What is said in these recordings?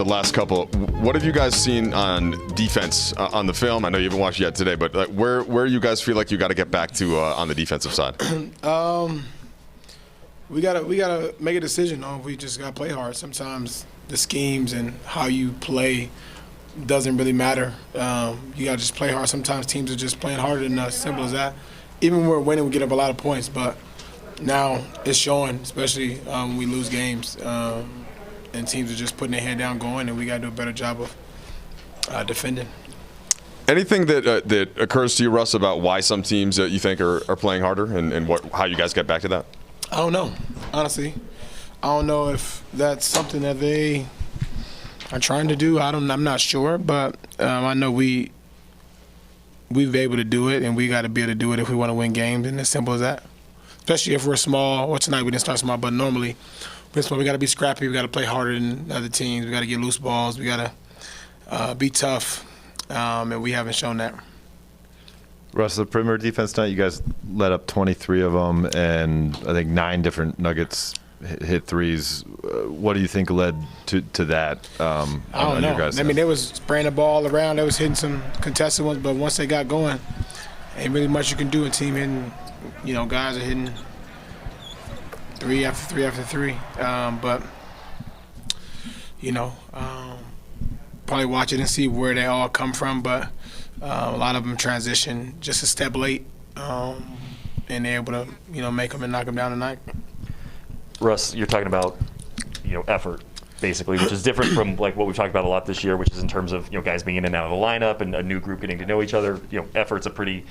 last couple. What have you guys seen on defense on the film? I know you haven't watched it yet today, but like, where you guys feel like you got to get back to on the defensive side? We gotta make a decision on if we just gotta play hard. Sometimes the schemes and how you play doesn't really matter. You gotta just play hard. Sometimes teams are just playing harder than us. Simple as that. Even when we're winning, we get up a lot of points, but now it's showing, especially when we lose games, and teams are just putting their head down, going, and we gotta do a better job of defending. Anything that occurs to you, Russ, about why some teams you think are playing harder, and how you guys get back to that? I don't know, honestly. I don't know if that's something that they are trying to do. I'm not sure, but I know we've been able to do it, and we got to be able to do it if we want to win games, and as simple as that. Especially if we're small. Well, tonight we didn't start small, but normally we're small. We got to be scrappy. We got to play harder than other teams. We got to get loose balls. We got to be tough, and we haven't shown that. Russ, the perimeter defense tonight, you guys let up 23 of them, and I think 9 different Nuggets hit threes. What do you think led to that? I don't know. I mean, they was spraying the ball around. They was hitting some contested ones, but once they got going, ain't really much you can do. A team hitting, guys are hitting 3 after 3 after 3. But probably watch it and see where they all come from. But a lot of them transition just a step late, and they're able to, make them and knock them down tonight. Russ, you're talking about, effort, basically, which is different from like what we've talked about a lot this year, which is in terms of, guys being in and out of the lineup and a new group getting to know each other. Effort's a pretty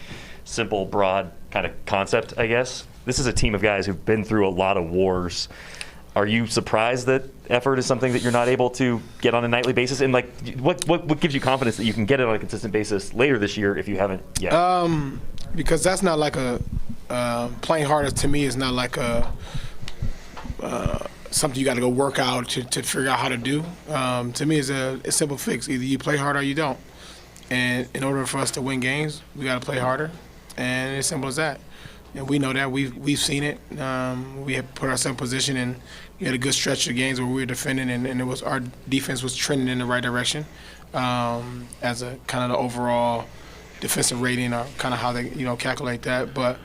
simple, broad kind of concept, I guess. This is a team of guys who've been through a lot of wars. Are you surprised that effort is something that you're not able to get on a nightly basis? And like, what gives you confidence that you can get it on a consistent basis later this year if you haven't yet? Because that's not like playing harder to me is not like something you got to go work out to figure out how to do. To me, it's a simple fix. Either you play harder or you don't. And in order for us to win games, we got to play harder, and it's simple as that. And we know that. We've seen it. We have put ourselves in position, and we had a good stretch of games where we were defending, and it was our defense was trending in the right direction as a kind of the overall defensive rating or kind of how they calculate that. But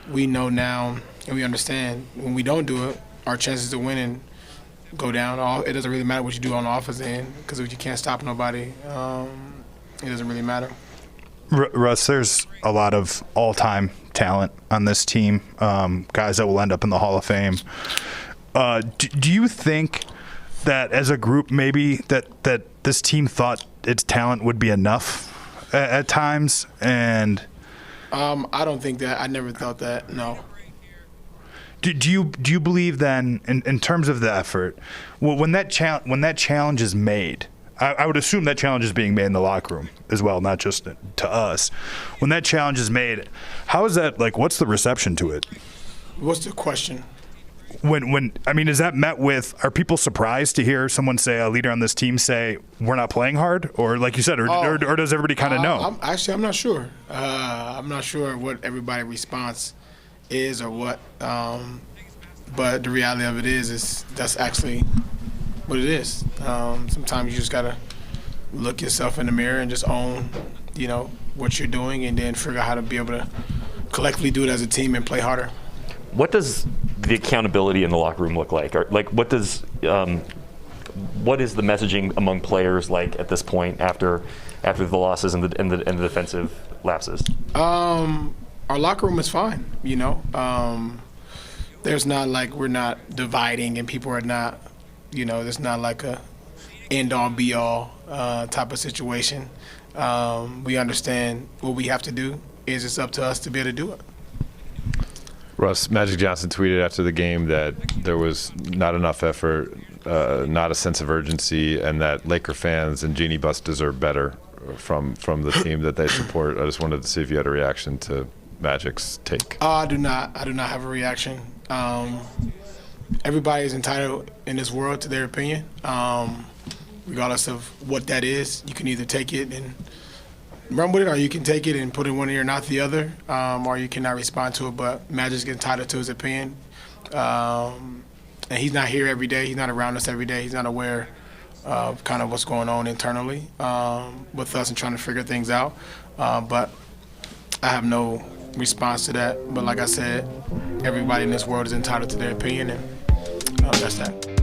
we know now and we understand when we don't do it, our chances of winning go down. It doesn't really matter what you do on the offensive end because if you can't stop nobody, it doesn't really matter. Russ, there's a lot of all-time talent on this team, guys that will end up in the Hall of Fame. Do you think that as a group maybe that this team thought its talent would be enough at times? And I don't think that. I never thought that, no. Do you believe then, in terms of the effort, when that challenge is made, I would assume that challenge is being made in the locker room as well, not just to us. When that challenge is made, how is that, like, what's the reception to it? What's the question? Is that met with, are people surprised to hear someone say, a leader on this team say, we're not playing hard? Or like you said, or does everybody kind of know? I'm not sure. I'm not sure what everybody's response is or what. But the reality of it is that's actually what it is. Sometimes you just got to look yourself in the mirror and just own, what you're doing and then figure out how to be able to collectively do it as a team and play harder. What does the accountability in the locker room look like? Or like, what is the messaging among players like at this point after the losses and the defensive lapses? Our locker room is fine. There's not like we're not dividing and people are not. There's not like a end-all, be-all type of situation. We understand what we have to do. It's up to us to be able to do it. Russ, Magic Johnson tweeted after the game that there was not enough effort, not a sense of urgency, and that Laker fans and Jeanie Buss deserve better from the team that they support. I just wanted to see if you had a reaction to Magic's take. I do not have a reaction. Everybody is entitled in this world to their opinion, regardless of what that is. You can either take it and run with it, or you can take it and put it in one ear, not the other, or you cannot respond to it. But Magic's entitled to his opinion, and he's not here every day. He's not around us every day. He's not aware kind of what's going on internally with us and trying to figure things out. But I have no response to that. But like I said, everybody in this world is entitled to their opinion, and that's that.